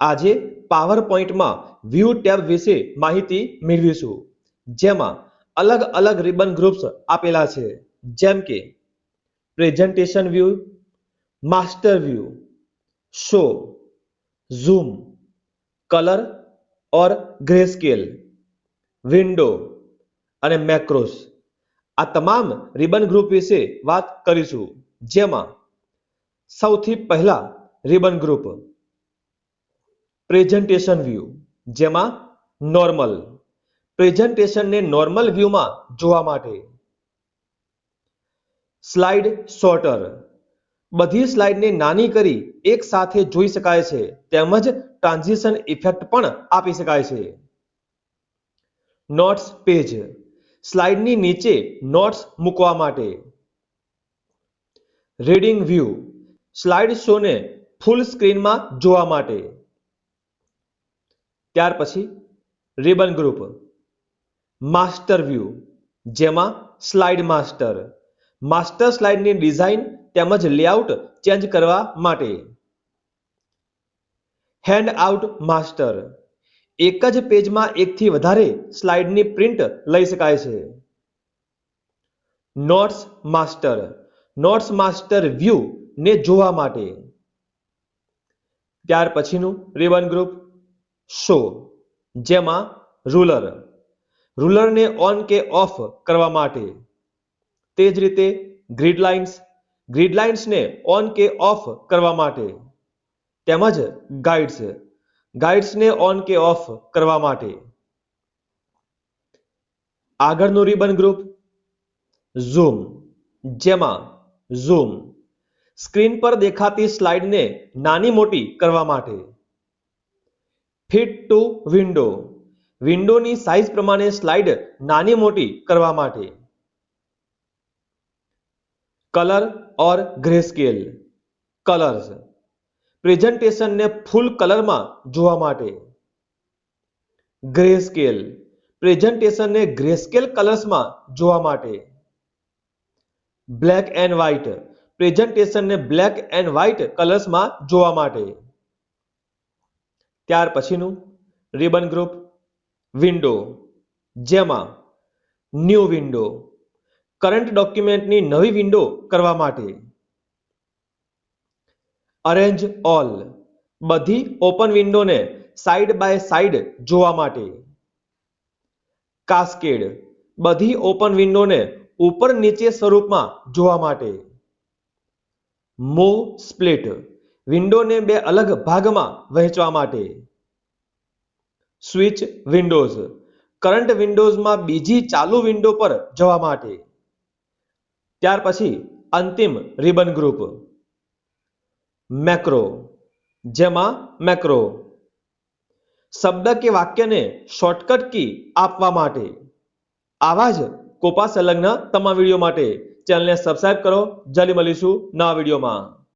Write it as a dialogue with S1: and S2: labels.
S1: આજે પાવરપોઈન્ટ માં view tab વિશે માહિતી મેળવીશું, જેમાં અલગ અલગ રિબન ગ્રુપ્સ આપેલા છે, જેમ કે presentation view, master view, show, zoom, colour or greyscale, window અને મેક્રોસ. આ તમામ રિબન ગ્રુપ વિશે વાત કરીશું, જેમાં સૌથી પહેલા રિબન ગ્રુપ પ્રેઝન્ટેશન વ્યૂ, જેમાં નોર્મલ પ્રેઝન્ટેશનને નોર્મલ વ્યૂમાં જોવા માટે. સ્લાઇડ સોર્ટર, બધી સ્લાઇડને નાની કરી એક સાથે જોઈ શકાય છે, તેમજ ટ્રાન્ઝિશન ઇફેક્ટ પણ આપી શકાય છે. નોટ્સ પેજ, સ્લાઇડની નીચે નોટ્સ મૂકવા માટે. રીડિંગ વ્યૂ, સ્લાઇડ શોને ફૂલ સ્ક્રીનમાં જોવા માટે. ત્યાર પછી રિબન ગ્રુપ માસ્ટર વ્યૂ, જેમાં સ્લાઇડ માસ્ટર, માસ્ટર સ્લાઇડની ડિઝાઇન તેમજ લેઆઉટ ચેન્જ કરવા માટે. હેન્ડ આઉટ માસ્ટર, એક જ પેજમાં એકથી વધારે સ્લાઇડની પ્રિન્ટ લઈ શકાય છે. Notes master, notes master view ને જોવા માટે. ત્યાર પછીનું રિબન ગ્રુપ શો, જેમાં રૂલર, રૂલરને ઓન કે ઓફ કરવા માટે. તે જ રીતે ગ્રીડ લાઇન્સ, ગ્રીડ લાઇન્સને ઓન કે ઓફ કરવા માટે. તેમજ ગાઇડ્સ, ગાઇડ્સને ઓન કે ઓફ કરવા માટે. આગળનું રિબન ગ્રુપ ઝૂમ, જેમાં ઝૂમ, સ્ક્રીન પર દેખાતી સ્લાઇડને નાની મોટી કરવા માટે. ફિટ ટુ વિન્ડો, વિન્ડોની સાઇઝ પ્રમાણે સ્લાઇડ નાની મોટી કરવા માટે. કલર ઓર ગ્રેસ્કેલ, કલર્સ, પ્રેઝન્ટેશનને ફૂલ કલરમાં જોવા માટે. ગ્રેસ્કેલ, પ્રેઝન્ટેશનને ગ્રેસ્કેલ કલર્સમાં જોવા માટે. બ્લેક એન્ડ વ્હાઇટ, પ્રેઝન્ટેશનને બ્લેક એન્ડ વ્હાઇટ કલર્સમાં જોવા માટે. ત્યાર પછીનું રિબન ગ્રુપ વિન્ડો, જેમાં ન્યૂ વિન્ડો, કરંટ ડોક્યુમેન્ટની નવી વિન્ડો કરવા માટે. અરેન્જ ઓલ, બધી ઓપન વિન્ડોને સાઇડ બાય સાઇડ જોવા માટે. કાસ્કેડ, બધી ઓપન વિન્ડોને ઉપર નીચે સ્વરૂપમાં જોવા માટે. મૂવ સ્પ્લિટ, વિન્ડોને બે અલગ ભાગમાં વહેંચવા માટે. સ્વિચ વિન્ડોઝ, કરંટ વિન્ડોઝમાં બીજી ચાલુ વિન્ડો પર જવા માટે. ત્યાર પછી અંતિમ રિબન ગ્રુપ મેક્રો, જેમાં મેક્રો, શબ્દ કે વાક્યને શોર્ટકટ કી આપવા માટે. આવા જ કોપા સંલગ્ન તમામ વિડીયો માટે ચેનલને સબસ્ક્રાઇબ કરો. જલ્દી મળીશું નવા વિડીયોમાં.